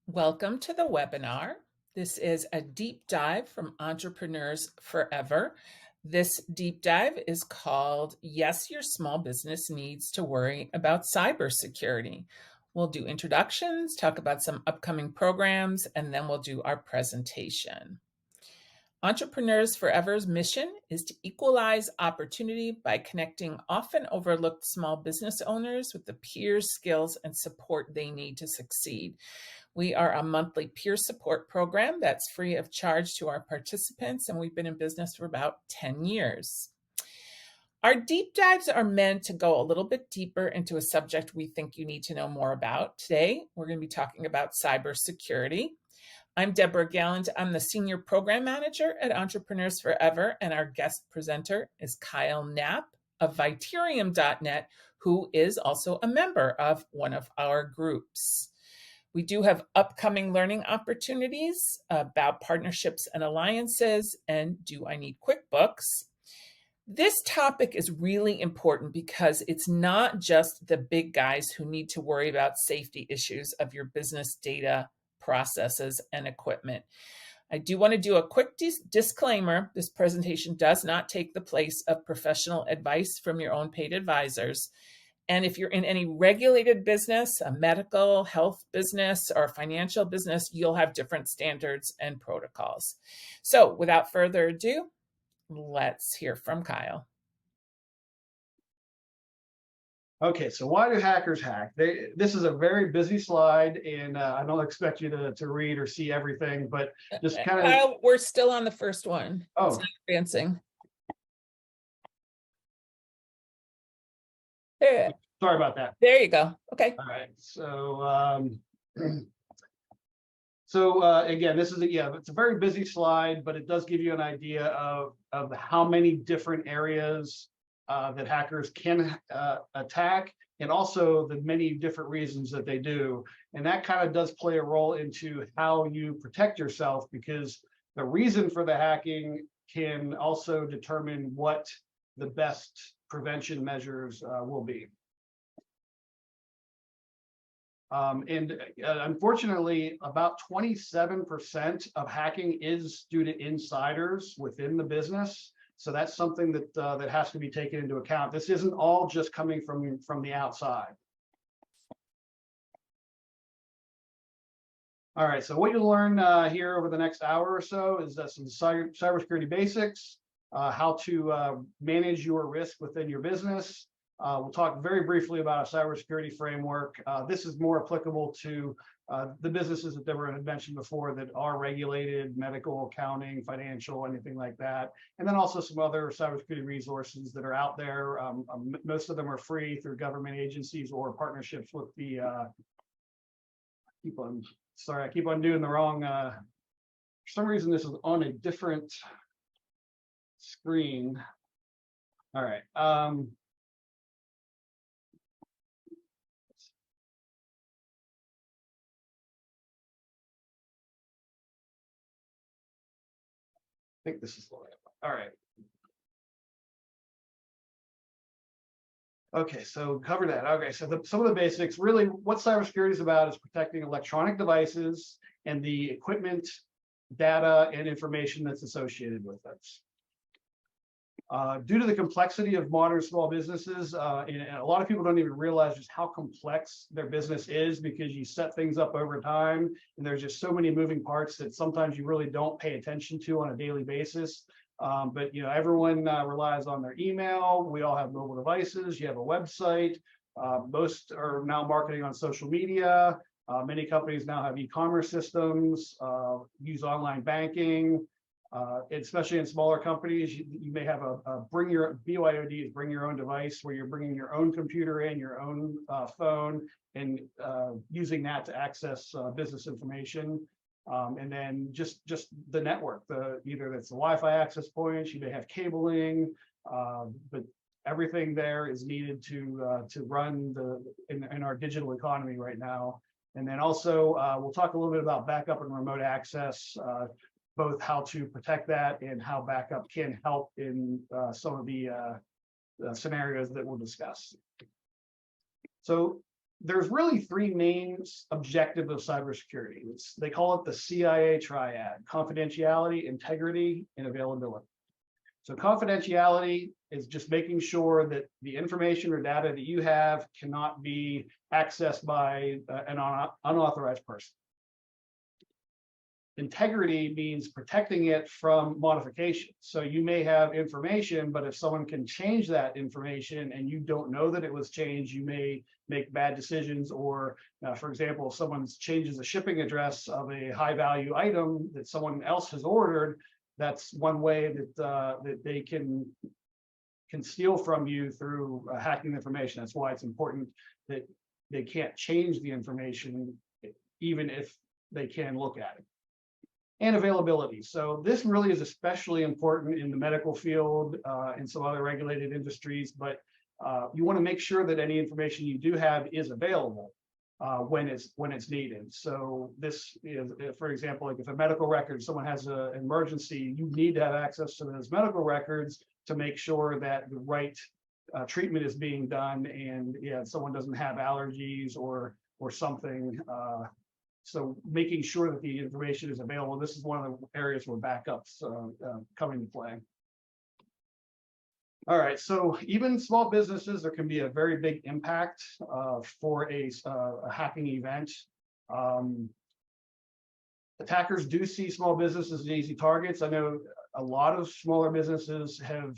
Welcome to the webinar. This is a deep dive from Entrepreneurs Forever. This deep dive is called Yes, Your Small Business Needs to Worry About Cybersecurity. We'll do introductions, talk about some upcoming programs, and then we'll do our presentation. Entrepreneurs Forever's mission is to equalize opportunity by connecting often overlooked small business owners with the peers, skills, and support they need to succeed. We are a monthly peer support program that's free of charge to our participants, and we've been in business for about 10 years. Our deep dives are meant to go a little bit deeper into a subject we think you need to know more about. Today, we're going to be talking about cybersecurity. I'm Deborah Gallant. I'm the Senior Program Manager at Entrepreneurs Forever, and our guest presenter is Kyle Knapp of Viterium.net, who is also a member of one of our groups. We do have upcoming learning opportunities about partnerships and alliances, and do I need QuickBooks? This topic is really important because it's not just the big guys who need to worry about safety issues of your business data, processes, and equipment. I do want to do a quick disclaimer. This presentation does not take the place of professional advice from your own paid advisors. And if you're in any regulated business, a medical, health business, or a financial business, you'll have different standards and protocols. So without further ado, let's hear from Kyle. Okay, so why do hackers hack? This is a very busy slide, and I don't expect you to read or see everything, but just kind of. Kyle, we're still on the first one. Oh, it's not advancing. There. Sorry about that. There you go. Okay. All right. Again, this is it's a very busy slide, but it does give you an idea of how many different areas that hackers can attack, and also the many different reasons that they do. And that kind of does play a role into how you protect yourself, because the reason for the hacking can also determine what the best prevention measures will be. Unfortunately, about 27% of hacking is due to insiders within the business. So that's something that that has to be taken into account. This isn't all just coming from the outside. All right, so what you'll learn here over the next hour or so is some cybersecurity basics, how to manage your risk within your business. We'll talk very briefly about a cybersecurity framework. This is more applicable to the businesses that Deborah had mentioned before that are regulated, medical, accounting, financial, anything like that. And then also some other cybersecurity resources that are out there. Most of them are free through government agencies or partnerships with the, I keep on doing the wrong, for some reason this is on a different screen. All right. I think this is the way. All right. Okay, so cover that. Okay, so some of the basics. Really, what cybersecurity is about is protecting electronic devices and the equipment, data, and information that's associated with it. Due to the complexity of modern small businesses, and a lot of people don't even realize just how complex their business is, because you set things up over time and there's just so many moving parts that sometimes you really don't pay attention to on a daily basis. But everyone relies on their email. We all have mobile devices. You have a website. Most are now marketing on social media. Many companies now have e-commerce systems, use online banking. Especially in smaller companies, you may have a bring your BYOD is bring your own device, where you're bringing your own computer in, your own phone, and using that to access business information. And then just the network, either that's the Wi-Fi access points, you may have cabling, but everything there is needed to run in our digital economy right now. And then also we'll talk a little bit about backup and remote access. Both how to protect that and how backup can help in some of the scenarios that we'll discuss. So there's really three main objectives of cybersecurity. They call it the CIA triad: confidentiality, integrity, and availability. So confidentiality is just making sure that the information or data that you have cannot be accessed by an unauthorized person. Integrity means protecting it from modification. So you may have information, but if someone can change that information and you don't know that it was changed, you may make bad decisions. Or, for example, if someone changes the shipping address of a high value item that someone else has ordered, that's one way that they can steal from you through hacking information. That's why it's important that they can't change the information, even if they can look at it. And availability. So this really is especially important in the medical field and some other regulated industries, but you want to make sure that any information you do have is available when it's needed. So this is, for example, like if a medical record, someone has an emergency, you need to have access to those medical records to make sure that the right treatment is being done, and someone doesn't have allergies or something. So making sure that the information is available. This is one of the areas where backups come into play. All right, so even small businesses, there can be a very big impact for a hacking event. Attackers do see small businesses as easy targets. I know a lot of smaller businesses have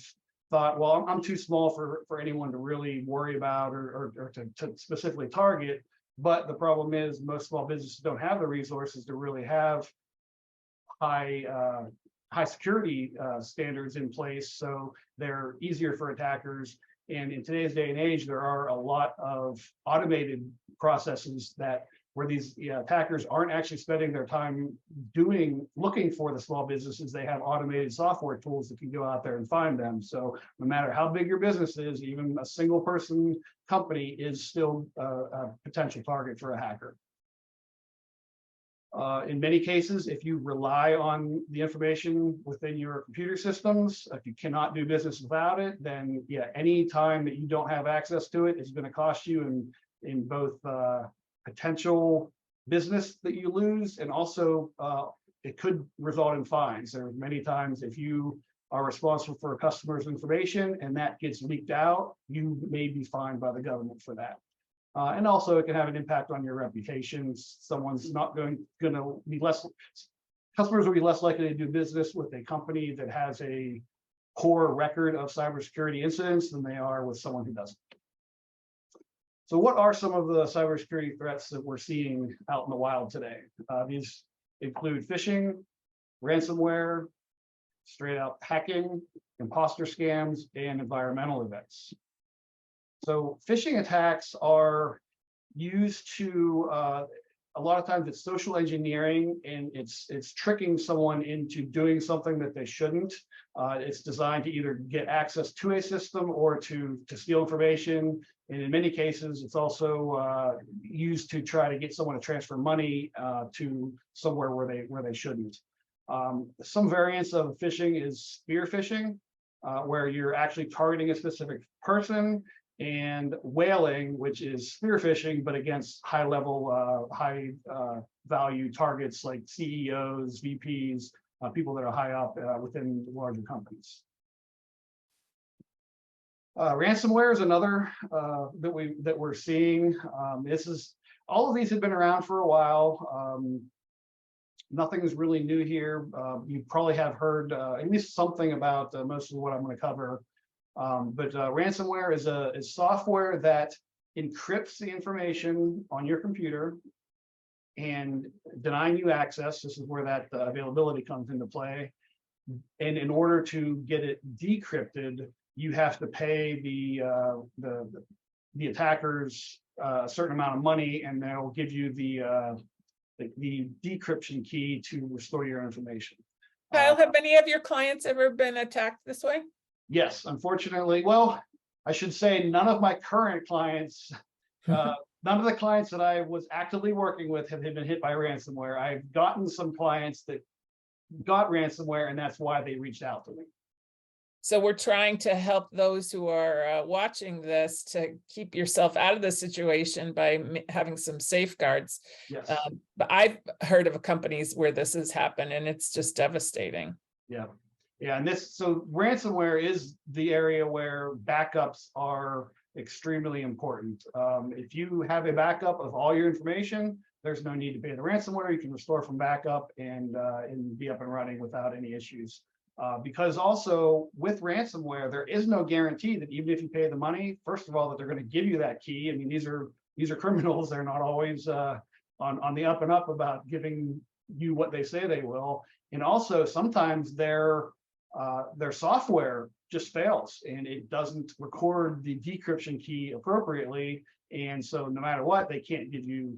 thought, well, I'm too small for anyone to really worry about or to specifically target. But the problem is most small businesses don't have the resources to really have high security standards in place, so they're easier for attackers. And in today's day and age, there are a lot of automated processes where these attackers aren't actually spending their time looking for the small businesses. They have automated software tools that can go out there and find them. So no matter how big your business is, even a single person company is still a potential target for a hacker. In many cases, if you rely on the information within your computer systems, if you cannot do business without it, then any time that you don't have access to it is going to cost you in both potential business that you lose, and also it could result in fines. There are many times if you are responsible for a customer's information and that gets leaked out, you may be fined by the government for that. And also it can have an impact on your reputation. Someone's not going to be customers will be less likely to do business with a company that has a poor record of cybersecurity incidents than they are with someone who doesn't. So what are some of the cybersecurity threats that we're seeing out in the wild today? These include phishing, ransomware, straight out hacking, imposter scams, and environmental events. So phishing attacks are used to, a lot of times it's social engineering, and it's tricking someone into doing something that they shouldn't. It's designed to either get access to a system or to steal information. And in many cases, it's also used to try to get someone to transfer money to somewhere where they shouldn't. Some variants of phishing is spear phishing, where you're actually targeting a specific person, and whaling, which is spear phishing, but against high-level, high-value targets like CEOs, VPs, people that are high up within larger companies. Ransomware is another that we're seeing. All of these have been around for a while. Nothing is really new here. You probably have heard at least something about most of what I'm going to cover. But ransomware is software that encrypts the information on your computer and denying you access. This is where that availability comes into play. And in order to get it decrypted, you have to pay the attackers a certain amount of money, and they'll give you the decryption key to restore your information. Kyle, have any of your clients ever been attacked this way? Yes, unfortunately. Well, I should say none of my current clients, none of the clients that I was actively working with have been hit by ransomware. I've gotten some clients that got ransomware, and that's why they reached out to me. So we're trying to help those who are watching this to keep yourself out of the situation by having some safeguards. Yes. But I've heard of companies where this has happened, and it's just devastating. Yeah. Yeah. And so ransomware is the area where backups are extremely important. If you have a backup of all your information, there's no need to pay the ransomware. You can restore from backup and be up and running without any issues. Because also with ransomware, there is no guarantee that even if you pay the money, first of all, that they're going to give you that key. I mean, these are criminals. They're not always on the up and up about giving you what they say they will. And also sometimes their software just fails and it doesn't record the decryption key appropriately. And so no matter what, they can't give you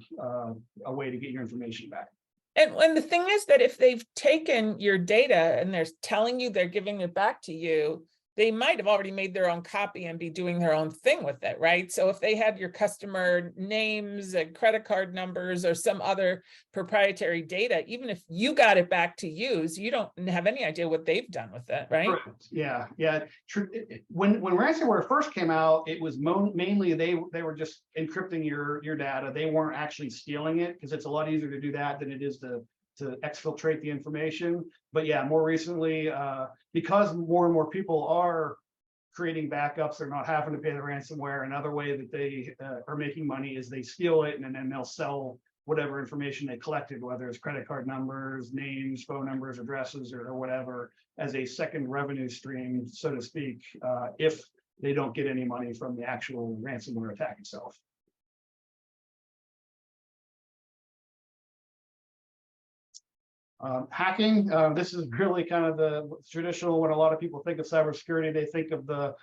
a way to get your information back. And the thing is that if they've taken your data and they're telling you they're giving it back to you, they might have already made their own copy and be doing their own thing with it, right? So if they had your customer names and credit card numbers or some other proprietary data, even if you got it back to use, you don't have any idea what they've done with it, right? Correct. Yeah, yeah. When ransomware first came out, it was mainly they were just encrypting your data. They weren't actually stealing it, because it's a lot easier to do that than it is to exfiltrate the information. But yeah, more recently, because more and more people are creating backups, they're not having to pay the ransomware. Another way that they are making money is they steal it and then they'll sell whatever information they collected, whether it's credit card numbers, names, phone numbers, addresses, or whatever, as a second revenue stream, so to speak, if they don't get any money from the actual ransomware attack itself. Hacking, this is really kind of the traditional, when a lot of people think of cybersecurity, they think of the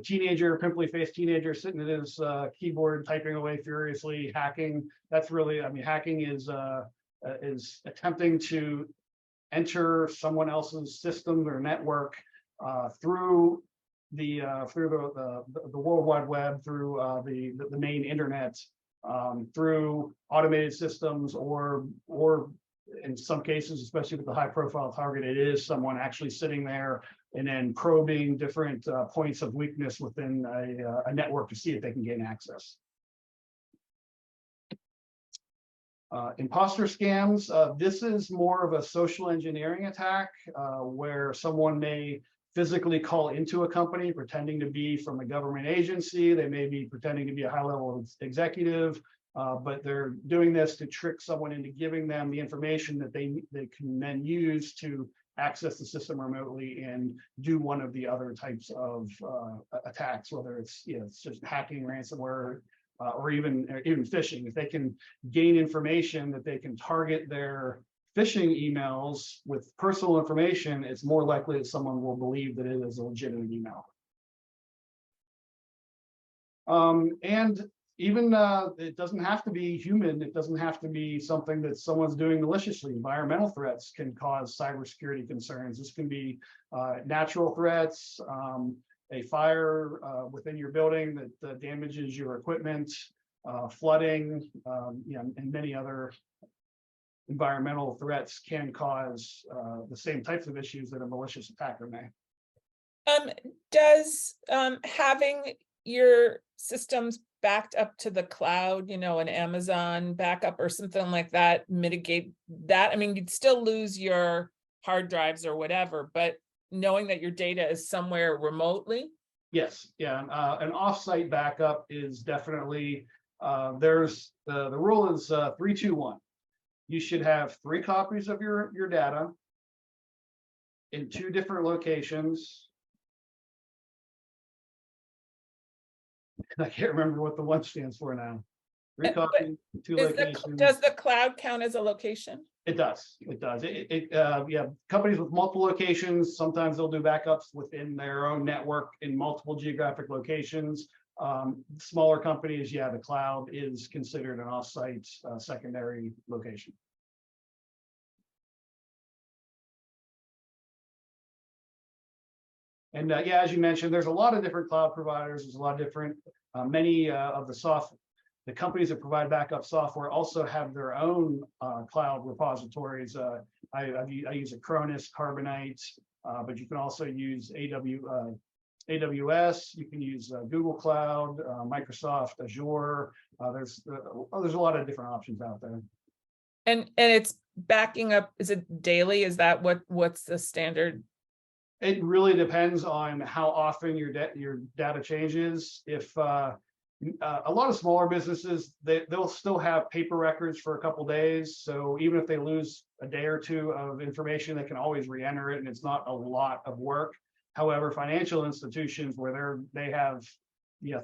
teenager, pimply faced teenager sitting at his keyboard typing away furiously, hacking. That's really, I mean, hacking is attempting to enter someone else's system or network through the World Wide Web, through the main internet, through automated systems, or in some cases, especially with the high profile target, it is someone actually sitting there and then probing different points of weakness within a network to see if they can gain access. Imposter scams, this is more of a social engineering attack where someone may physically call into a company pretending to be from a government agency. They may be pretending to be a high-level executive, but they're doing this to trick someone into giving them the information that they can then use to access the system remotely and do one of the other types of attacks, whether it's, you know, it's just hacking, ransomware, or even phishing. If they can gain information that they can target their phishing emails with personal information, it's more likely that someone will believe that it is a legitimate email. And even it doesn't have to be human. It doesn't have to be something that someone's doing maliciously. Environmental threats can cause cybersecurity concerns. This can be natural threats, a fire within your building that damages your equipment, flooding, you know, and many other environmental threats can cause the same types of issues that a malicious attacker may. Does having your systems backed up to the cloud, you know, an Amazon backup or something like that, mitigate that? I mean, you'd still lose your hard drives or whatever, but knowing that your data is somewhere remotely? Yes, yeah, an offsite backup is definitely, there's the rule is 3-2-1. You should have 3 copies of your data in 2 different locations. I can't remember what the 1 stands for now. 3 copies, 2 locations. Does the cloud count as a location? It does. It does. Yeah, companies with multiple locations, sometimes they'll do backups within their own network in multiple geographic locations. Smaller companies, yeah, the cloud is considered an offsite secondary location. And yeah, as you mentioned, there's a lot of different cloud providers. There's a lot of different, many of the companies that provide backup software also have their own cloud repositories. I use Acronis, Carbonite, but you can also use AWS, you can use Google Cloud, Microsoft Azure. There's a lot of different options out there. And it's backing up, is it daily? Is that what's the standard? It really depends on how often your data changes. If a lot of smaller businesses, they'll still have paper records for a couple days. So even if they lose a day or two of information, they can always re-enter it, and it's not a lot of work. However, financial institutions where they have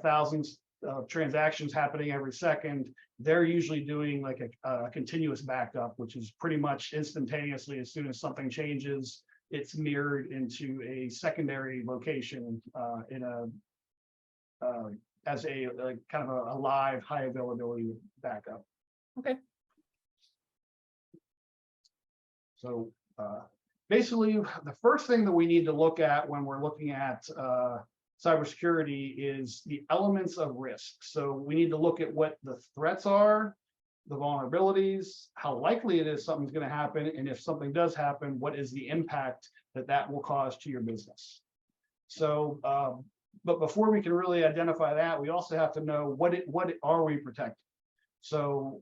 thousands of transactions happening every second, they're usually doing like a continuous backup, which is pretty much instantaneously. As soon as something changes, it's mirrored into a secondary location as a kind of a live high availability backup. Okay. So basically, the first thing that we need to look at when we're looking at cybersecurity is the elements of risk. So we need to look at what the threats are, the vulnerabilities, how likely it is something's going to happen, and if something does happen, what is the impact that will cause to your business. So, but before we can really identify that, we also have to know what are we protecting. So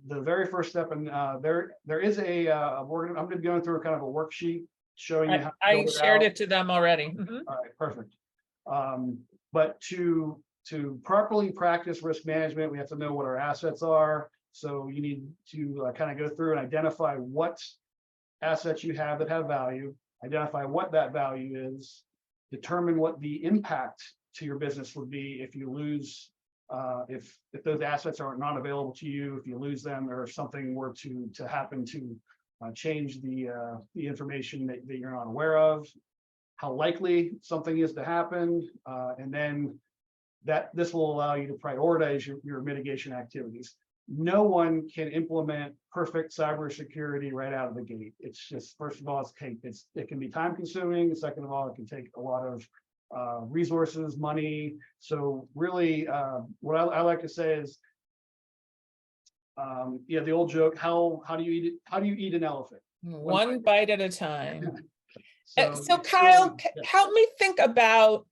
the very first step, and there is I'm going to be going through a kind of a worksheet showing you how to I build shared out. it to them already. Mm-hmm. All right, perfect. But to properly practice risk management, we have to know what our assets are. So you need to kind of go through and identify what assets you have that have value, identify what that value is, determine what the impact to your business would be if you lose, if those assets are not available to you, if you lose them, or if something were to happen to change the information that you're not aware of, how likely something is to happen, and then this will allow you to prioritize your mitigation activities. No one can implement perfect cybersecurity right out of the gate. It's just, first of all, it can be time consuming. Second of all, it can take a lot of resources, money. So really, what I like to say is, the old joke: how do you eat an elephant? One bite at a time. So Kyle, help me think about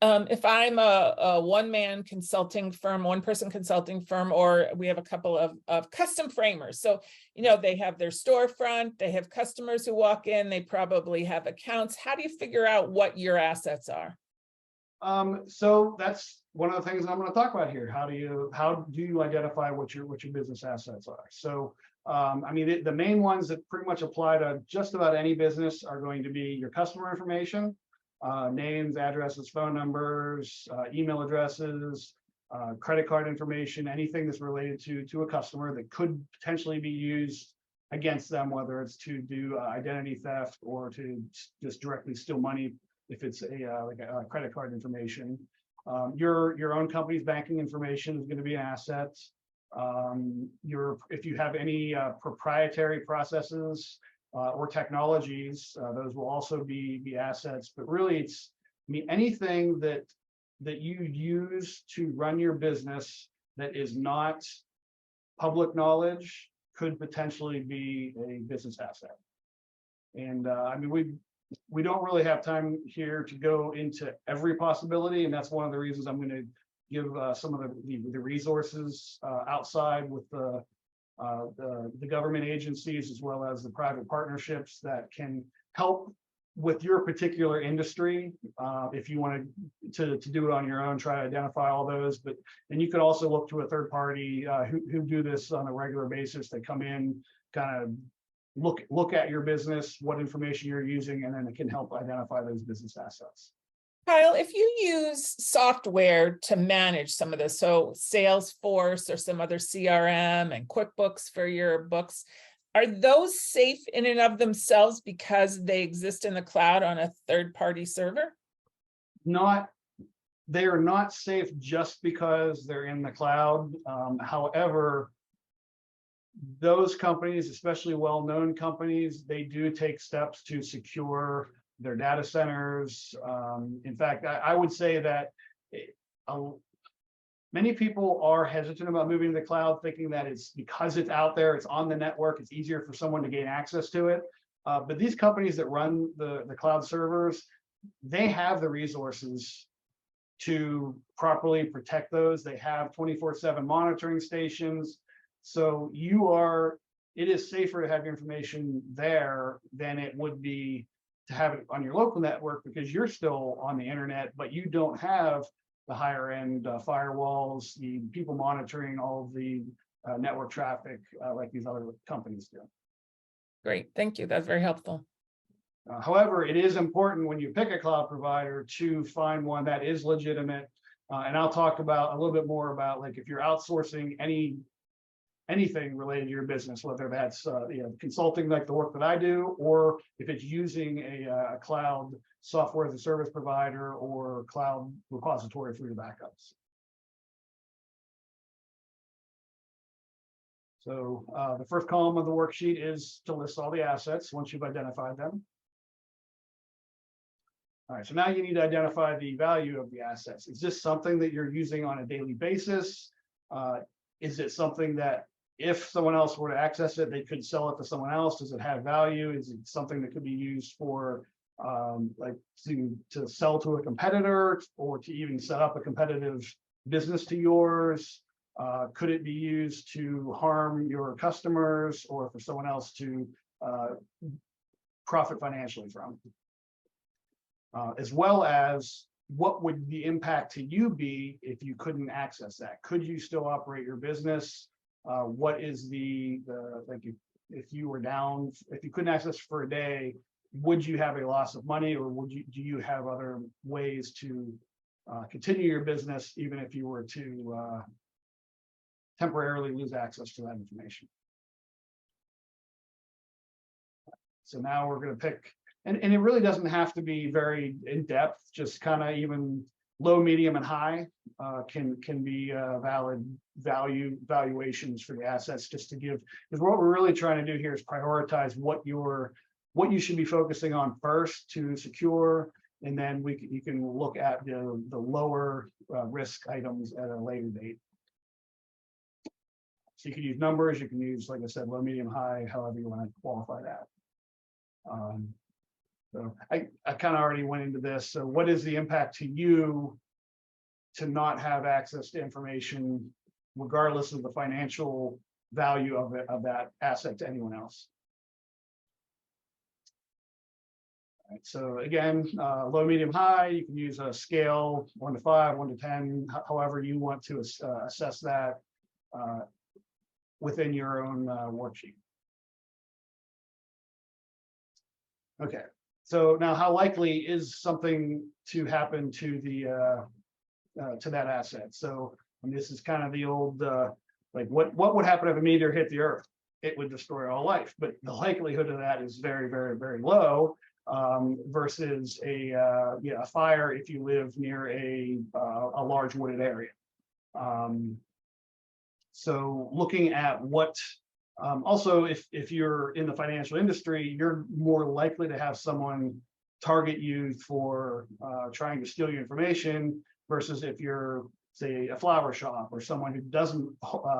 if I'm a one-man consulting firm, one-person consulting firm, or we have a couple of custom framers. So, they have their storefront, they have customers who walk in, they probably have accounts. How do you figure out what your assets are? So that's one of the things I'm going to talk about here. How do you identify what your business assets are? So, I mean, the main ones that pretty much apply to just about any business are going to be your customer information, names, addresses, phone numbers, email addresses, credit card information, anything that's related to a customer that could potentially be used against them, whether it's to do identity theft or to just directly steal money if it's like a credit card information. Your own company's banking information is going to be an asset. If you have any proprietary processes or technologies, those will also be assets. But really, anything that you use to run your business that is not public knowledge could potentially be a business asset. And I mean, we don't really have time here to go into every possibility, and that's one of the reasons I'm going to give some of the resources outside with the government agencies as well as the private partnerships that can help with your particular industry. If you want to do it on your own, try to identify all those. And you could also look to a third party who do this on a regular basis. They come in, kind of look at your business, what information you're using, and then it can help identify those business assets. Kyle, if you use software to manage some of this, so Salesforce or some other CRM and QuickBooks for your books, are those safe in and of themselves because they exist in the cloud on a third-party server? They are not safe just because they're in the cloud. However, those companies, especially well-known companies, they do take steps to secure their data centers. In fact, I would say that many people are hesitant about moving to the cloud, thinking that it's because it's out there, it's on the network, it's easier for someone to gain access to it. But these companies that run the cloud servers, they have the resources to properly protect those. They have 24/7 monitoring stations. So it is safer to have your information there than it would be to have it on your local network, because you're still on the internet, but you don't have the higher end firewalls, the people monitoring all of the network traffic like these other companies do. Great, thank you. That's very helpful. However, it is important when you pick a cloud provider to find one that is legitimate. And I'll talk about a little bit more about, like, if you're outsourcing anything related to your business, whether that's consulting like the work that I do, or if it's using a cloud software as a service provider or cloud repository for your backups. So the first column of the worksheet is to list all the assets once you've identified them. All right, so now you need to identify the value of the assets. Is this something that you're using on a daily basis? Is it something that if someone else were to access it, they could sell it to someone else? Does it have value? Is it something that could be used for like to sell to a competitor, or to even set up a competitive business to yours? Could it be used to harm your customers or for someone else to profit financially from? As well as, what would the impact to you be if you couldn't access that? Could you still operate your business? What is like, if you were down, if you couldn't access for a day, would you have a loss of money, or do you have other ways to continue your business even if you were to temporarily lose access to that information? So now we're going to pick, and it really doesn't have to be very in depth, just kind of even low, medium, and high can be valid valuations for the assets, just to give, because what we're really trying to do here is prioritize what you should be focusing on first to secure, and then you can look at the lower risk items at a later date. So you can use numbers, you can use, like I said, low, medium, high, however you want to qualify that. So I kind of already went into this. So what is the impact to you to not have access to information, regardless of the financial value of that asset to anyone else? All right, so again, low, medium, high, you can use a scale 1 to 5, 1 to 10, however you want to assess that within your own worksheet. Okay, so now how likely is something to happen to that asset? So, and this is kind of the old like what would happen if a meteor hit the Earth? It would destroy all life, but the likelihood of that is very, very, very low versus a fire if you live near a large wooded area. So looking at what also, if you're in the financial industry, you're more likely to have someone target you for trying to steal your information versus if you're, say, a flower shop or someone who doesn't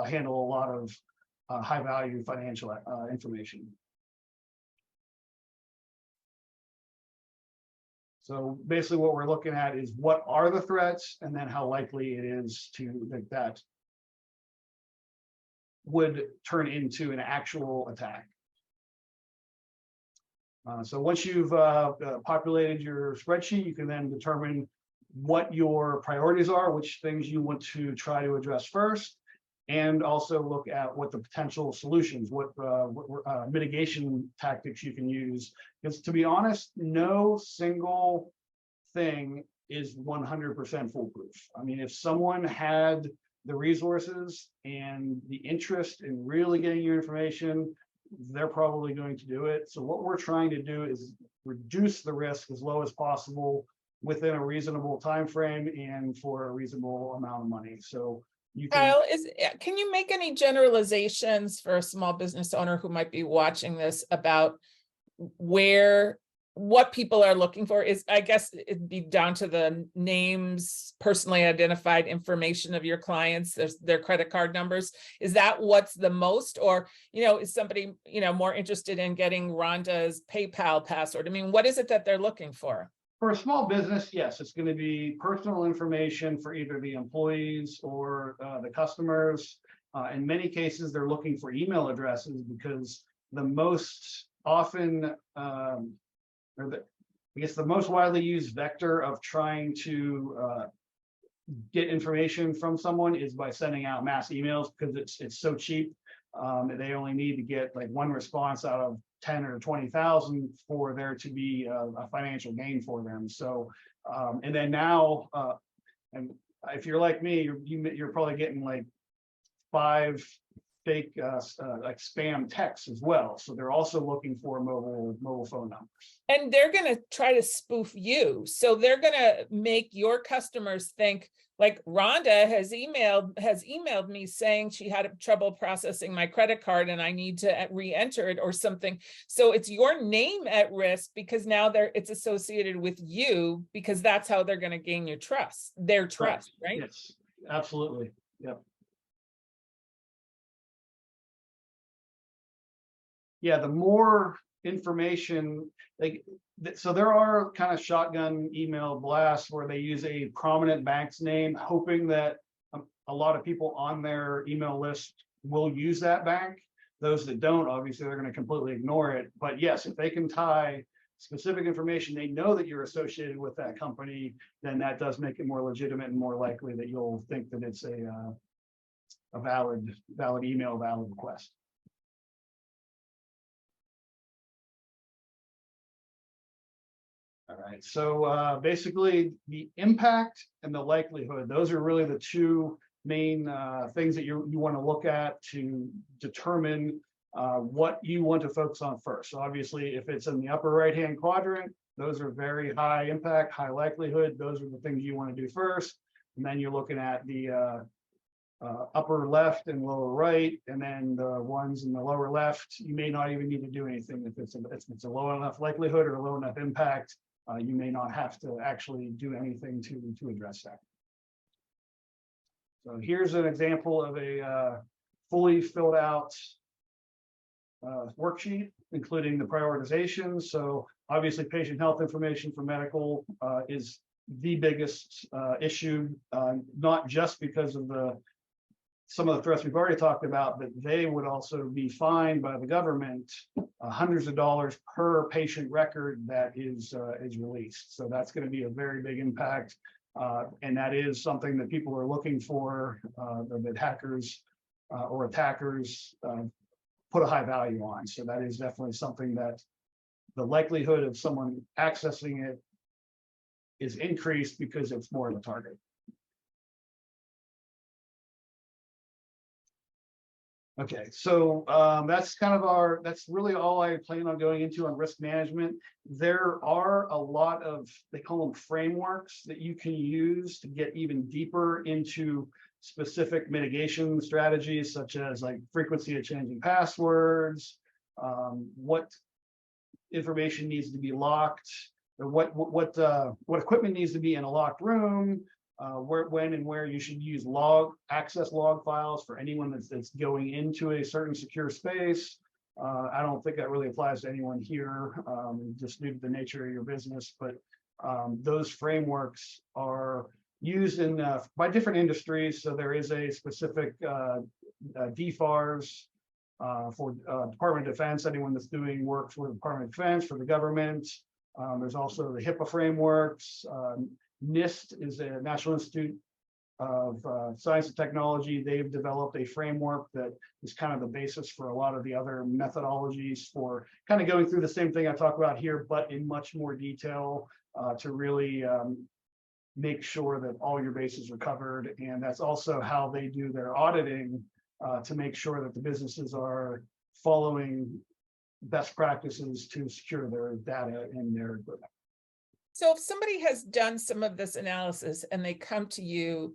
handle a lot of high value financial information. So basically what we're looking at is what are the threats, and then how likely it is that would turn into an actual attack. So once you've populated your spreadsheet, you can then determine what your priorities are, which things you want to try to address first, and also look at what the potential solutions, what mitigation tactics you can use. Because to be honest, no single thing is 100% foolproof. I mean, if someone had the resources and the interest in really getting your information, they're probably going to do it. So what we're trying to do is reduce the risk as low as possible within a reasonable time frame and for a reasonable amount of money. So you can— Kyle, can you make any generalizations for a small business owner who might be watching this about where what people are looking for is, I guess it'd be down to the names, personally identified information of your clients, their credit card numbers. Is that what's the most, or, is somebody, more interested in getting Rhonda's PayPal password? I mean, what is it that they're looking for? For a small business, yes, it's going to be personal information for either the employees or the customers. In many cases, they're looking for email addresses because the most often, I guess the most widely used vector of trying to get information from someone is by sending out mass emails, because it's so cheap. They only need to get like one response out of 10 or 20,000 for there to be a financial gain for them. So, and then now, and if you're like me, you're probably getting like 5 fake like spam texts as well. So they're also looking for mobile phone numbers. And they're going to try to spoof you. So they're going to make your customers think like, Rhonda has emailed me saying she had trouble processing my credit card and I need to re-enter it or something. So it's your name at risk, because now it's associated with you, because that's how they're going to gain your trust, their trust, right? Yes, absolutely. Yep. Yeah, the more information, so there are kind of shotgun email blasts where they use a prominent bank's name, hoping that a lot of people on their email list will use that bank. Those that don't, obviously, they're going to completely ignore it. But yes, if they can tie specific information, they know that you're associated with that company, then that does make it more legitimate and more likely that you'll think that it's a valid email, valid request. All right, so basically the impact and the likelihood, those are really the two main things that you want to look at to determine what you want to focus on first. So obviously, if it's in the upper right-hand quadrant, those are very high impact, high likelihood. Those are the things you want to do first. And then you're looking at the upper left and lower right, and then the ones in the lower left, you may not even need to do anything if it's a low enough likelihood or low enough impact. You may not have to actually do anything to address that. So here's an example of a fully filled out worksheet, including the prioritization. So obviously, patient health information for medical is the biggest issue, not just because of some of the threats we've already talked about, but they would also be fined by the government hundreds of dollars per patient record that is released. So that's going to be a very big impact, and that is something that people are looking for, that hackers or attackers put a high value on. So that is definitely something that the likelihood of someone accessing it is increased because it's more of a target. Okay, so that's really all I plan on going into on risk management. There are a lot of, they call them frameworks, that you can use to get even deeper into specific mitigation strategies, such as like frequency of changing passwords, what information needs to be locked, or what equipment needs to be in a locked room, when and where you should use access log files for anyone that's going into a certain secure space. I don't think that really applies to anyone here, just due to the nature of your business, but those frameworks are used by different industries. So there is a specific DFARS for Department of Defense, anyone that's doing work for the Department of Defense, for the government. There's also the HIPAA frameworks. NIST is a National Institute of Science and Technology. They've developed a framework that is kind of the basis for a lot of the other methodologies for kind of going through the same thing I talk about here, but in much more detail, to really make sure that all your bases are covered. And that's also how they do their auditing, to make sure that the businesses are following best practices to secure their data and their equipment. So if somebody has done some of this analysis and they come to you,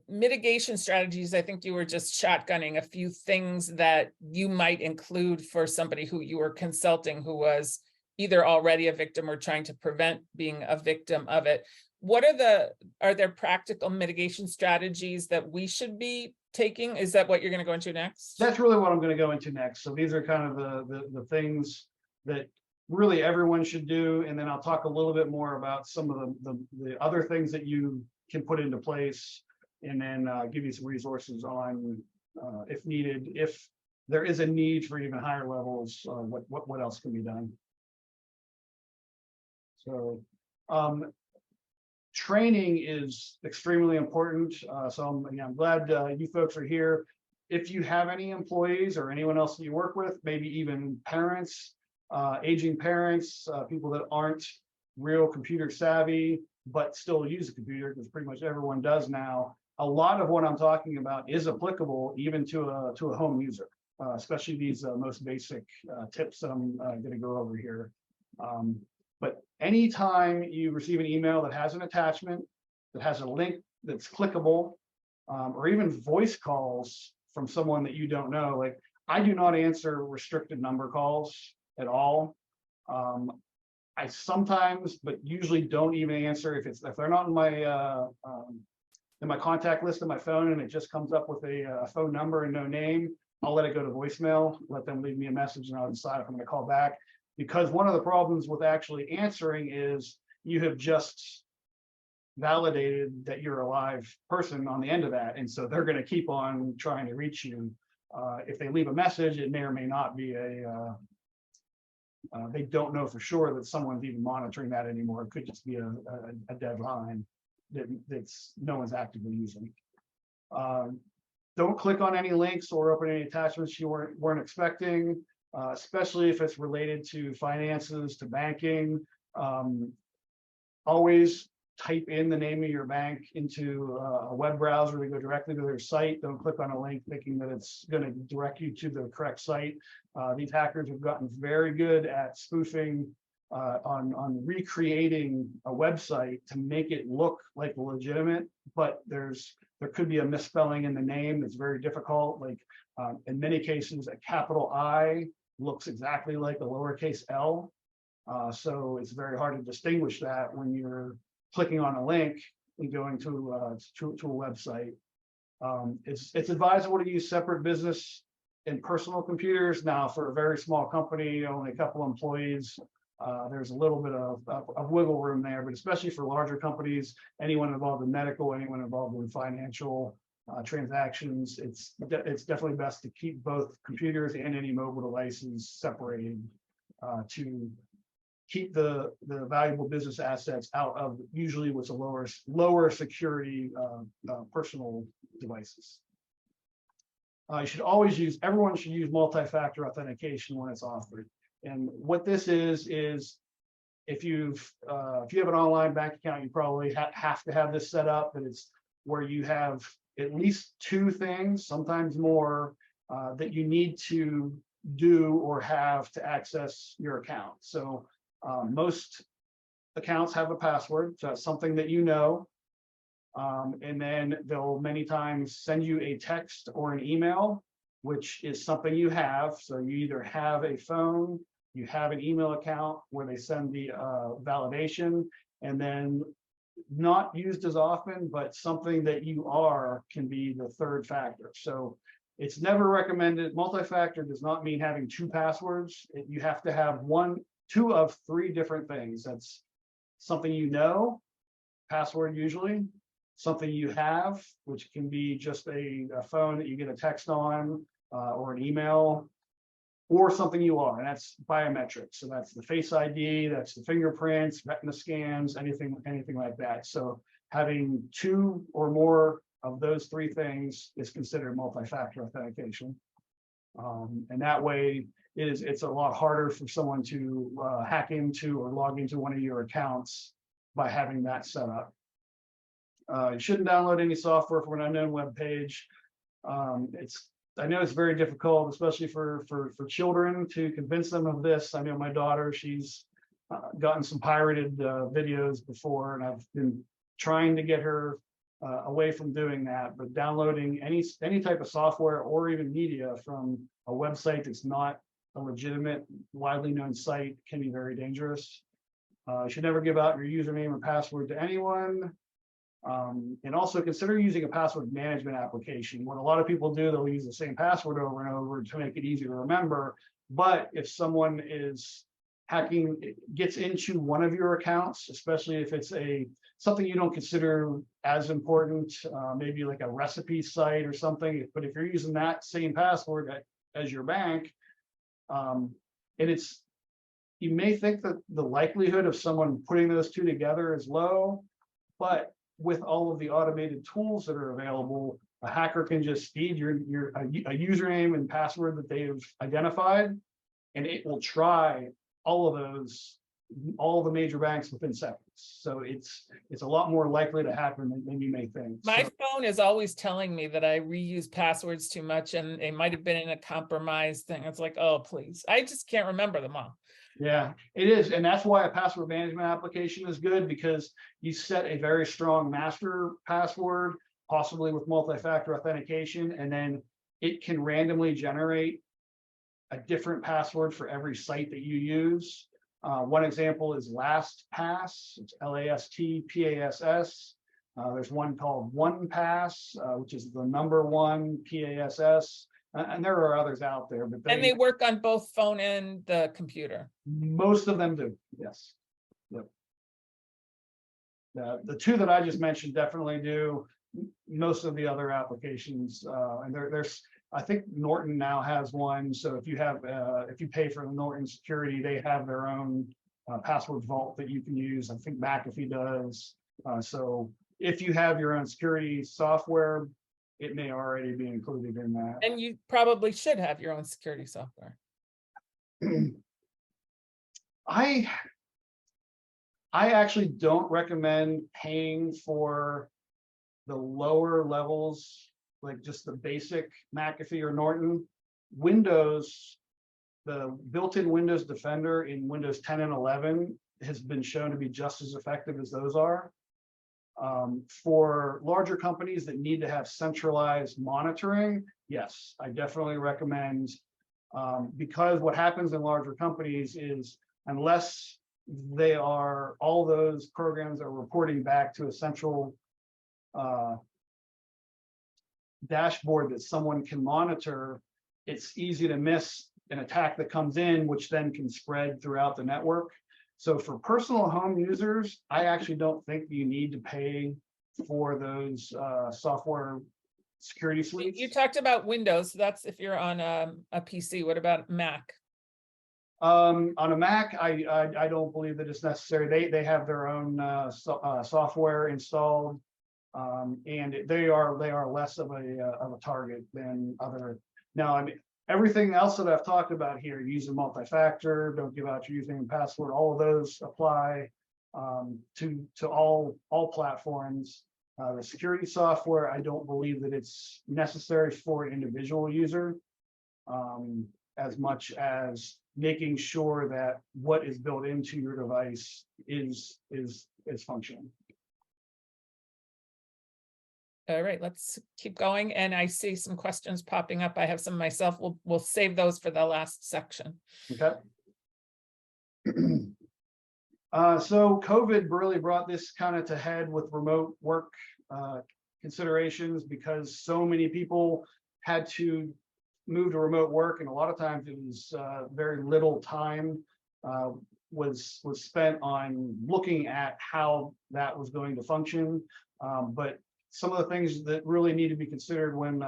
mitigation strategies, I think you were just shotgunning a few things that you might include for somebody who you were consulting who was either already a victim or trying to prevent being a victim of it. What are there practical mitigation strategies that we should be taking? Is that what you're going to go into next? That's really what I'm going to go into next. So these are kind of the things that really everyone should do. And then I'll talk a little bit more about some of the other things that you can put into place, and then give you some resources on, if needed, if there is a need for even higher levels, what else can be done. So training is extremely important. So I'm glad you folks are here. If you have any employees or anyone else that you work with, maybe even parents, aging parents, people that aren't real computer savvy, but still use a computer, because pretty much everyone does now. A lot of what I'm talking about is applicable even to a home user, especially these most basic tips that I'm going to go over here. But anytime you receive an email that has an attachment, that has a link that's clickable, or even voice calls from someone that you don't know, like I do not answer restricted number calls at all. I sometimes, but usually don't even answer if they're not in my contact list on my phone, and it just comes up with a phone number and no name. I'll let it go to voicemail, let them leave me a message, and I'll decide if I'm going to call back. Because one of the problems with actually answering is you have just validated that you're a live person on the end of that. And so they're going to keep on trying to reach you. If they leave a message, it may or may not be they don't know for sure that someone's even monitoring that anymore. It could just be a dead line that's no one's actively using. Don't click on any links or open any attachments you weren't expecting. Especially if it's related to finances, to banking. Always type in the name of your bank into a web browser to go directly to their site. Don't click on a link thinking that it's going to direct you to the correct site. These hackers have gotten very good at spoofing, on recreating a website to make it look like legitimate, but there could be a misspelling in the name that's very difficult. Like in many cases, a capital I looks exactly like a lowercase l. So it's very hard to distinguish that when you're clicking on a link and going to a website. It's advisable to use separate business and personal computers. Now, for a very small company, only a couple employees, there's a little bit of wiggle room there, but especially for larger companies, anyone involved in medical, anyone involved in financial transactions, it's definitely best to keep both computers and any mobile devices separated, to keep the valuable business assets out of usually what's a lower security personal devices. Everyone should use multi-factor authentication when it's offered. And what this is if you have an online bank account, you probably have to have this set up, but it's where you have at least two things, sometimes more, that you need to do or have to access your account. So most accounts have a password, so that's something that you know. And then they'll many times send you a text or an email, which is something you have. So you either have a phone, you have an email account where they send the validation, and then not used as often, but something that you are can be the third factor. So it's never recommended. Multi-factor does not mean having two passwords. You have to have two of three different things. That's something you know, password usually, something you have, which can be just a phone that you get a text on, or an email, or something you are, and that's biometrics. So that's the Face ID, that's the fingerprints, retina scans, anything like that. So having two or more of those three things is considered multi-factor authentication. And that way it's a lot harder for someone to hack into or log into one of your accounts by having that set up. You shouldn't download any software from an unknown web page. I know it's very difficult, especially for children, to convince them of this. I know my daughter, she's gotten some pirated videos before, and I've been trying to get her away from doing that. But downloading any type of software or even media from a website that's not a legitimate, widely known site can be very dangerous. You should never give out your username or password to anyone. And also consider using a password management application. What a lot of people do, they'll use the same password over and over to make it easy to remember. But if someone is hacking, gets into one of your accounts, especially if it's something you don't consider as important, maybe like a recipe site or something, but if you're using that same password as your bank, and you may think that the likelihood of someone putting those two together is low, but with all of the automated tools that are available, a hacker can just feed a username and password that they've identified, and it will try all the major banks within seconds. So it's a lot more likely to happen than you may think. My phone is always telling me that I reuse passwords too much and they might have been in a compromised thing. It's like, oh, please. I just can't remember them all. Yeah, it is. And that's why a password management application is good, because you set a very strong master password, possibly with multi-factor authentication, and then it can randomly generate a different password for every site that you use. One example is LastPass. It's LASTPASS. There's one called OnePass, which is the number one PASS. And there are others out there, but they work on both phone and the computer. Most of them do, yes. Yep. The two that I just mentioned definitely do. Most of the other applications, and there's, I think Norton now has one. So if you pay for the Norton security, they have their own password vault that you can use. I think McAfee does. So if you have your own security software, it may already be included in that. And you probably should have your own security software. I actually don't recommend paying for the lower levels, like just the basic McAfee or Norton. Windows, the built-in Windows Defender in Windows 10 and 11 has been shown to be just as effective as those are. For larger companies that need to have centralized monitoring, yes, I definitely recommend, because what happens in larger companies is, unless all those programs are reporting back to a central dashboard that someone can monitor, it's easy to miss an attack that comes in, which then can spread throughout the network. So for personal home users, I actually don't think you need to pay for those software security suites. You talked about Windows. So that's if you're on a PC. What about Mac? On a Mac, I don't believe that it's necessary. They have their own software installed, and they are less of a target than other. Now, I mean, everything else that I've talked about here, using multi-factor, don't give out your username and password, all of those apply to all platforms. The security software, I don't believe that it's necessary for an individual user, as much as making sure that what is built into your device is functioning. All right, let's keep going. And I see some questions popping up. I have some myself. We'll save those for the last section. Okay. So COVID really brought this kind of to head with remote work considerations, because so many people had to move to remote work, and a lot of times it was very little time was spent on looking at how that was going to function. But some of the things that really need to be considered when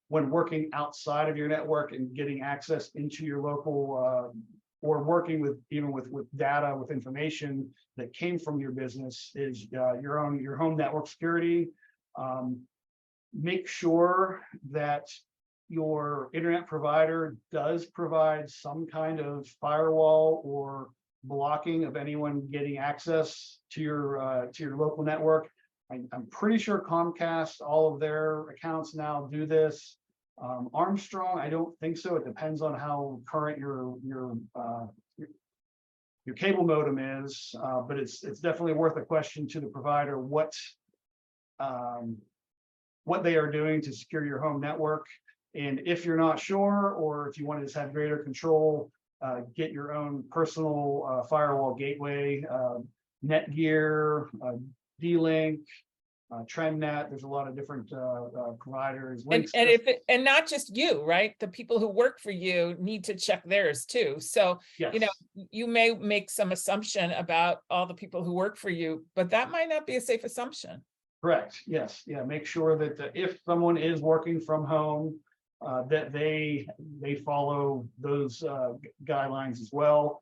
working outside of your network and getting access into your local or working with data, with information that came from your business, is your home network security. Make sure that your internet provider does provide some kind of firewall or blocking of anyone getting access to your local network. I'm pretty sure Comcast, all of their accounts now do this. Armstrong, I don't think so. It depends on how current your cable modem is, but it's definitely worth a question to the provider what they are doing to secure your home network. And if you're not sure, or if you want to just have greater control, get your own personal firewall gateway, Netgear, D-Link, TrendNet. There's a lot of different providers. And Links. and not just you, right? The people who work for you need to check theirs too. So, Yes. you know, you may make some assumption about all the people who work for you, but that might not be a safe assumption. Correct. Yes. Yeah. Make sure that if someone is working from home, that they follow those guidelines as well.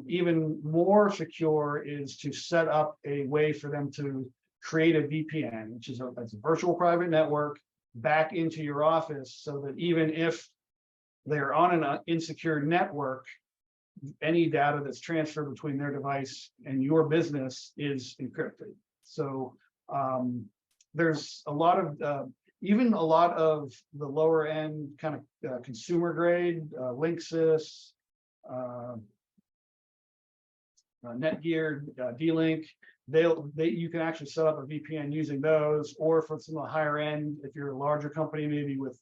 Even more secure is to set up a way for them to create a VPN, which is that's a virtual private network, back into your office, so that even if they're on an insecure network, any data that's transferred between their device and your business is encrypted. So there's a lot of even a lot of the lower end kind of consumer grade Linksys, Netgear, D-Link. You can actually set up a VPN using those, or for some of the higher end, if you're a larger company, maybe with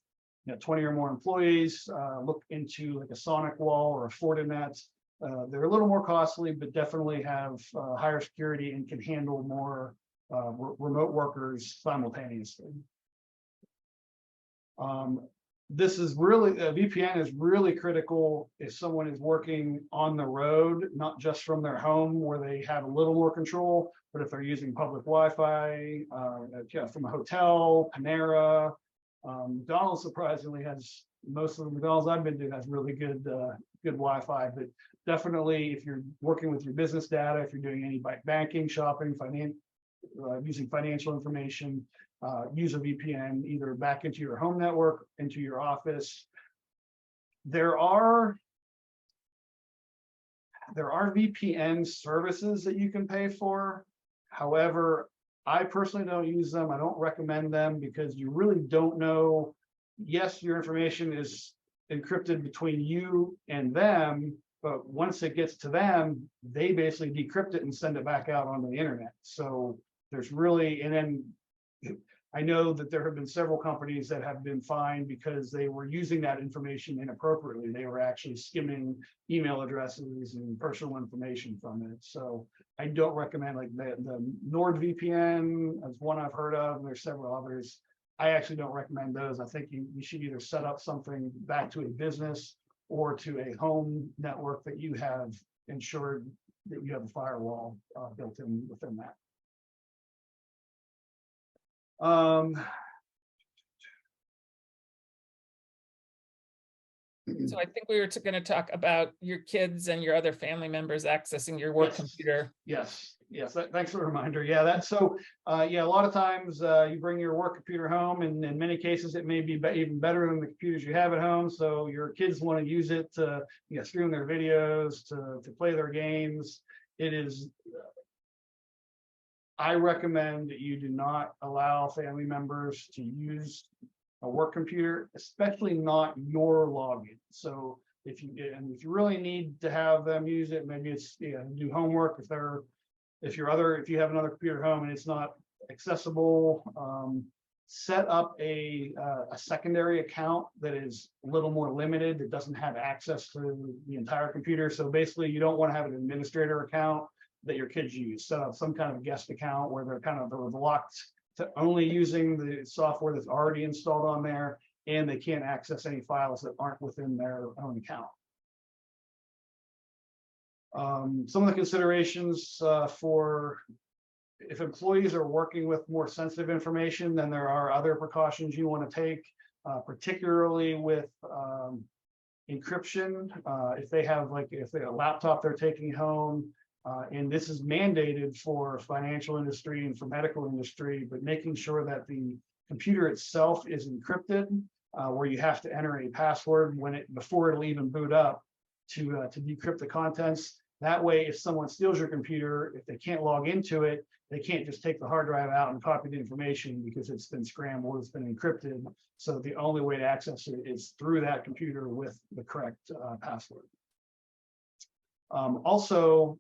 20 or more employees, look into like a Sonic Wall or a Fortinet. They're a little more costly, but definitely have higher security and can handle more remote workers simultaneously. This is really, VPN is really critical if someone is working on the road, not just from their home where they have a little more control, but if they're using public Wi-Fi, from a hotel, Panera. McDonald's surprisingly has, most of the McDonald's I've been to has really good Wi-Fi, but definitely if you're working with your business data, if you're doing any banking, shopping, using financial information, use a VPN either back into your home network, into your office. There are VPN services that you can pay for. However, I personally don't use them. I don't recommend them because you really don't know. Yes, your information is encrypted between you and them, but once it gets to them, they basically decrypt it and send it back out onto the internet. So there's really, and then I know that there have been several companies that have been fined because they were using that information inappropriately. They were actually skimming email addresses and personal information from it. So I don't recommend, like the NordVPN is one I've heard of, and there's several others. I actually don't recommend those. I think you should either set up something back to a business or to a home network that you have ensured that you have a firewall built in within that. So I think we were going to talk about your kids and your other family members accessing your work Yes. computer. Yes. Thanks for the reminder. Yeah, that's so. Yeah, a lot of times you bring your work computer home, and in many cases it may be even better than the computers you have at home. So your kids want to use it to stream their videos, to play their games. It is. I recommend that you do not allow family members to use a work computer, especially not your login. So if you really need to have them use it, maybe it's do homework. If you have another computer at home and it's not accessible, set up a secondary account that is a little more limited, that doesn't have access to the entire computer. So basically, you don't want to have an administrator account that your kids use. Set up some kind of guest account where they're locked to only using the software that's already installed on there, and they can't access any files that aren't within their own account. Some of the considerations for if employees are working with more sensitive information, then there are other precautions you want to take, particularly with encryption. If they have a laptop they're taking home, and this is mandated for financial industry and for medical industry, but making sure that the computer itself is encrypted, where you have to enter a password before it'll even boot up to decrypt the contents. That way, if someone steals your computer, if they can't log into it, they can't just take the hard drive out and copy the information because it's been scrambled, it's been encrypted. So the only way to access it is through that computer with the correct password. Also,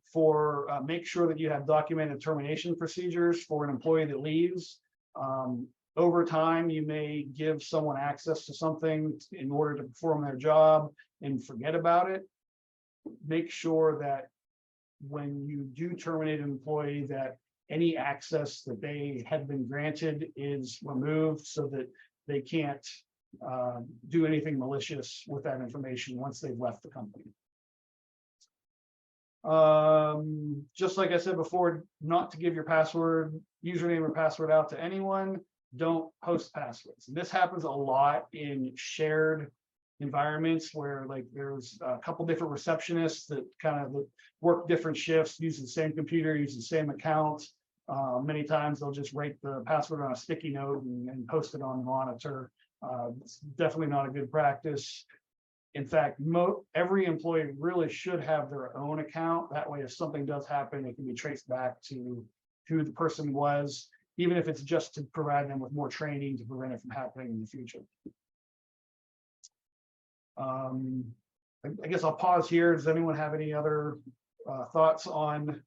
make sure that you have documented termination procedures for an employee that leaves. over time, you may give someone access to something in order to perform their job and forget about it. Make sure that when you do terminate an employee, that any access that they had been granted is removed so that they can't do anything malicious with that information once they've left the company. Just like I said before, not to give your password, username or password out to anyone. Don't post passwords. This happens a lot in shared environments where like there's a couple different receptionists that kind of work different shifts, use the same computer, use the same account. Many times they'll just write the password on a sticky note and post it on the monitor. It's definitely not a good practice. In fact, every employee really should have their own account. That way, if something does happen, it can be traced back to who the person was, even if it's just to provide them with more training to prevent it from happening in the future. I guess I'll pause here. Does anyone have any other thoughts on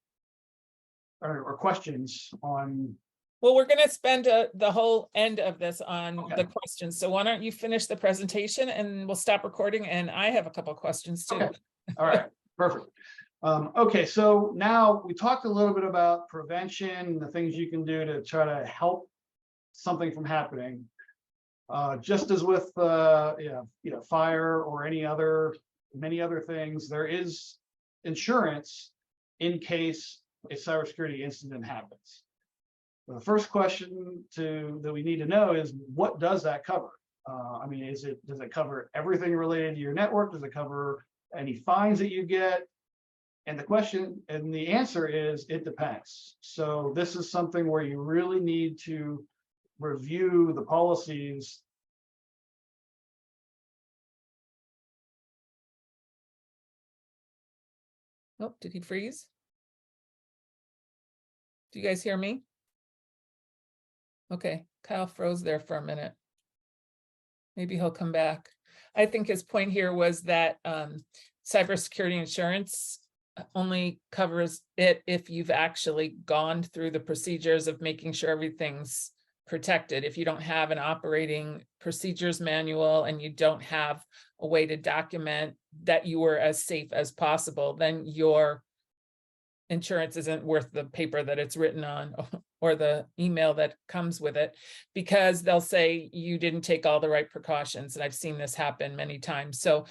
or questions on? Well, we're going to spend the whole end of this on Okay. the questions. So why don't you finish the presentation and we'll stop recording. And I have a couple of questions too. Okay. All right, perfect. Okay, so now we talked a little bit about prevention, the things you can do to try to help something from happening. Just as with fire or many other things, there is insurance in case a cybersecurity incident happens. The first question that we need to know is, what does that cover? I mean, does it cover everything related to your network? Does it cover any fines that you get? And the answer is, it depends. So this is something where you really need to review the policies. Oh, did he freeze? Do you guys hear me? Okay, Kyle froze there for a minute. Maybe he'll come back. I think his point here was that cybersecurity insurance only covers it if you've actually gone through the procedures of making sure everything's protected. If you don't have an operating procedures manual and you don't have a way to document that you were as safe as possible, then your insurance isn't worth the paper that it's written on or the email that comes with it, because they'll say you didn't take all the right precautions. And I've seen this happen many times. So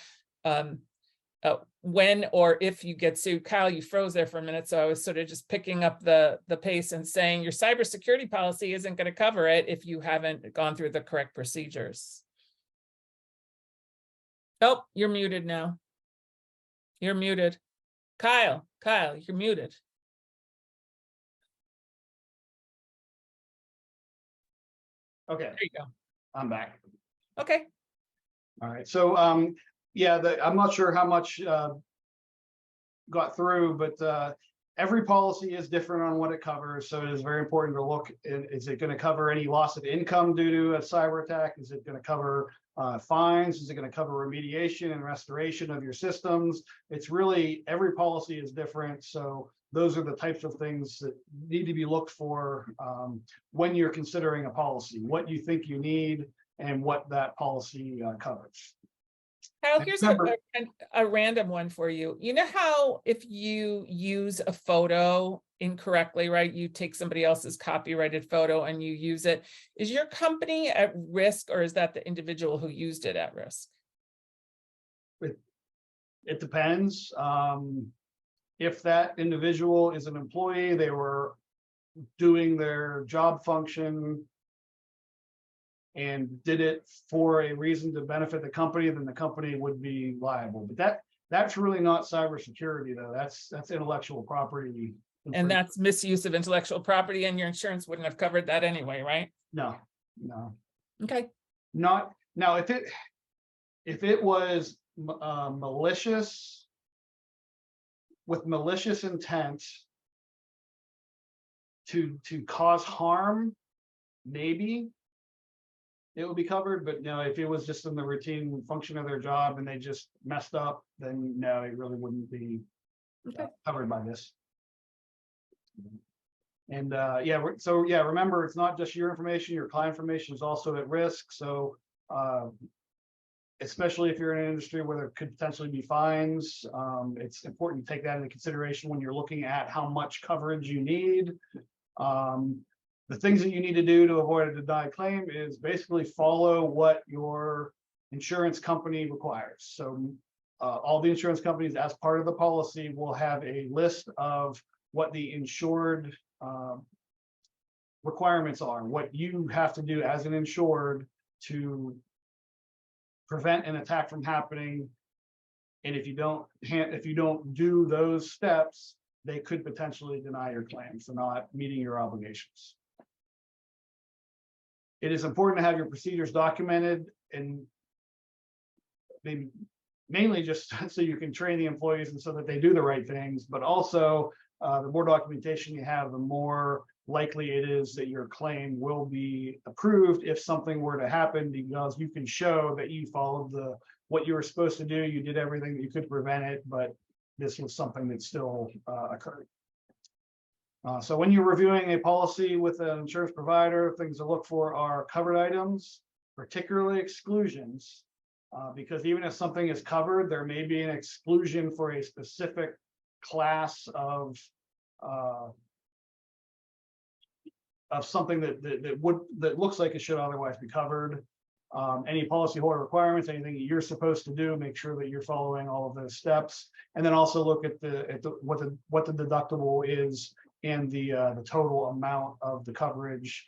when or if you get sued, Kyle, you froze there for a minute. So I was sort of just picking up the pace and saying your cybersecurity policy isn't going to cover it if you haven't gone through the correct procedures. Oh, you're muted now. You're muted. Kyle, you're muted. Okay, There you go. I'm back. Okay. All right. So yeah, I'm not sure how much got through, but every policy is different on what it covers. So it is very important to look at, is it going to cover any loss of income due to a cyber attack? Is it going to cover fines? Is it going to cover remediation and restoration of your systems? It's really, every policy is different. So those are the types of things that need to be looked for when you're considering a policy, what you think you need and what that policy covers. Kyle, here's a random one for you. You know how if you use a photo incorrectly, right? You take somebody else's copyrighted photo and you use it. Is your company at risk, or is that the individual who used it at risk? It depends. If that individual is an employee, they were doing their job function and did it for a reason to benefit the company, then the company would be liable. But that's really not cybersecurity, though. That's intellectual property. And that's misuse of intellectual property, and your insurance wouldn't have covered that anyway, right? No. Okay. Not now. If it was malicious, with malicious intent to cause harm, maybe it would be covered. But no, if it was just in the routine function of their job and they just messed up, then no, it really wouldn't be covered by this. And yeah, remember, it's not just your information, your client information is also at risk. So especially if you're in an industry where there could potentially be fines, it's important to take that into consideration when you're looking at how much coverage you need. The things that you need to do to avoid a denied claim is basically follow what your insurance company requires. So all the insurance companies, as part of the policy, will have a list of what the insured requirements are, what you have to do as an insured to prevent an attack from happening. And if you don't do those steps, they could potentially deny your claim for not meeting your obligations. It is important to have your procedures documented, and maybe mainly just so you can train the employees and so that they do the right things, but also the more documentation you have, the more likely it is that your claim will be approved if something were to happen, because you can show that you followed what you were supposed to do, you did everything that you could prevent it, but this was something that still occurred. So when you're reviewing a policy with an insurance provider, things to look for are covered items, particularly exclusions, because even if something is covered, there may be an exclusion for a specific class of something that looks like it should otherwise be covered. Any policyholder requirements, anything that you're supposed to do, make sure that you're following all of those steps, and then also look at what the deductible is and the total amount of the coverage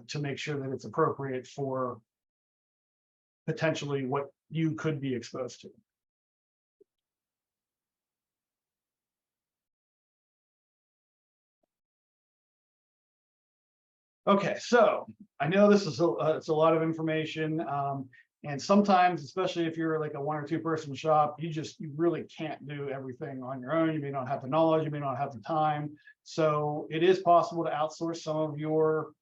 to make sure that it's appropriate for potentially what you could be exposed to. Okay, so I know this is it's a lot of information, and sometimes, especially if you're like a 1 or 2 person shop, you really can't do everything on your own. You may not have the knowledge, you may not have the time. So it is possible to outsource some of your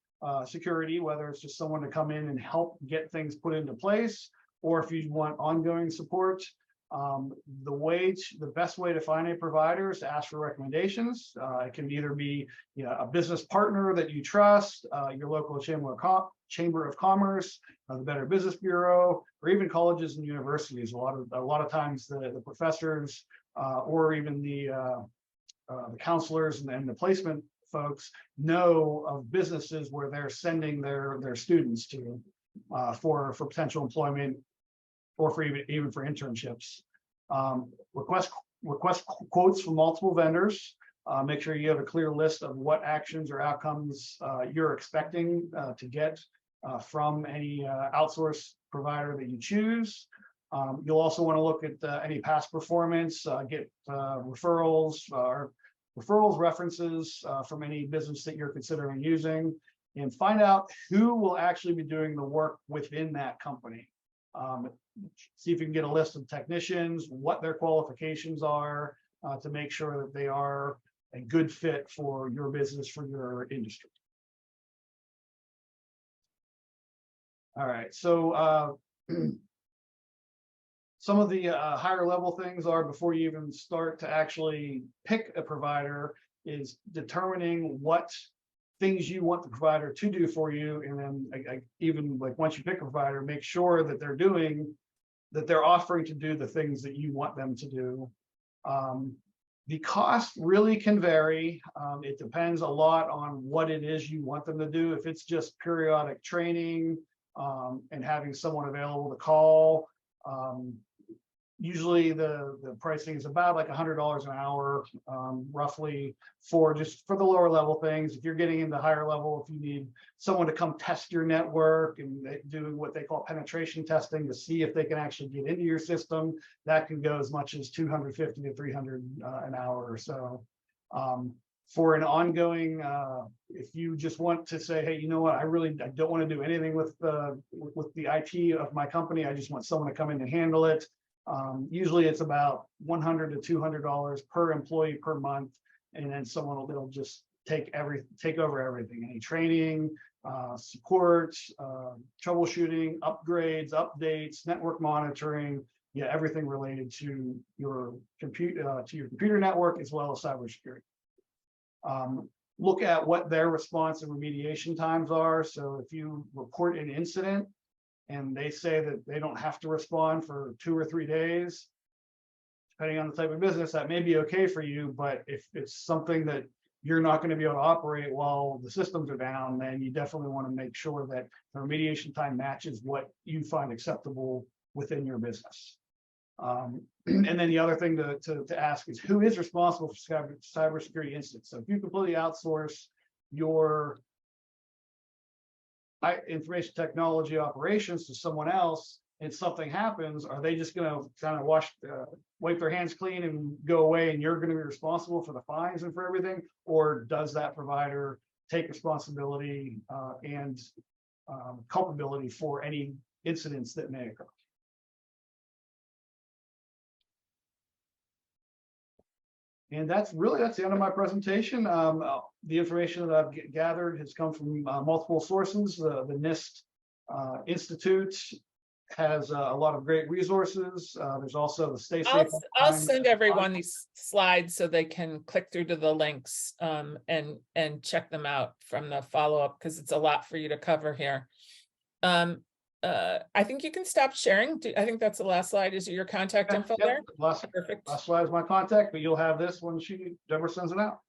security, whether it's just someone to come in and help get things put into place, or if you want ongoing support. The best way to find a provider is to ask for recommendations. It can either be a business partner that you trust, your local chamber of commerce, the Better Business Bureau, or even colleges and universities. A lot of times the professors or even the counselors and the placement folks know of businesses where they're sending their students to for potential employment, or for even for internships. Request quotes from multiple vendors. Make sure you have a clear list of what actions or outcomes you're expecting to get from any outsource provider that you choose. You'll also want to look at any past performance, get referrals, references from any business that you're considering using, and find out who will actually be doing the work within that company. See if you can get a list of technicians, what their qualifications are, to make sure that they are a good fit for your business, for your industry. All right, so some of the higher level things are, before you even start to actually pick a provider, is determining what things you want the provider to do for you, and then even like once you pick a provider, make sure that they're offering to do the things that you want them to do. The cost really can vary. It depends a lot on what it is you want them to do. If it's just periodic training and having someone available to call, usually the pricing is about like $100 an hour, roughly, for the lower level things. If you're getting into higher level, if you need someone to come test your network and do what they call penetration testing to see if they can actually get into your system, that can go as much as $250 to $300 an hour or so. For an ongoing, if you just want to say, hey, you know what, I don't want to do anything with the IT of my company, I just want someone to come in and handle it. Usually it's about $100 to $200 per employee per month, and then they'll just take over everything, any training, support, troubleshooting, upgrades, updates, network monitoring, everything related to your computer network, as well as cybersecurity. look at what their response and remediation times are. So if you report an incident and they say that they don't have to respond for 2 or 3 days, depending on the type of business, that may be okay for you. But if it's something that you're not going to be able to operate while the systems are down, then you definitely want to make sure that the remediation time matches what you find acceptable within your business. And then the other thing to ask is, who is responsible for cybersecurity incidents? So if you completely outsource your information technology operations to someone else and something happens, are they just going to kind of wipe their hands clean and go away, and you're going to be responsible for the fines and for everything? Or does that provider take responsibility and culpability for any incidents that may occur? And that's the end of my presentation. The information that I've gathered has come from multiple sources. The NIST Institute has a lot of great resources. There's also the Stay Safe. I'll send everyone these slides so they can click through to the links and check them out from the follow-up, because it's a lot for you to cover here. I think you can stop sharing. I think that's the last slide. Is your contact info there? Perfect. Last slide is my contact, but you'll have this when Deborah sends it out.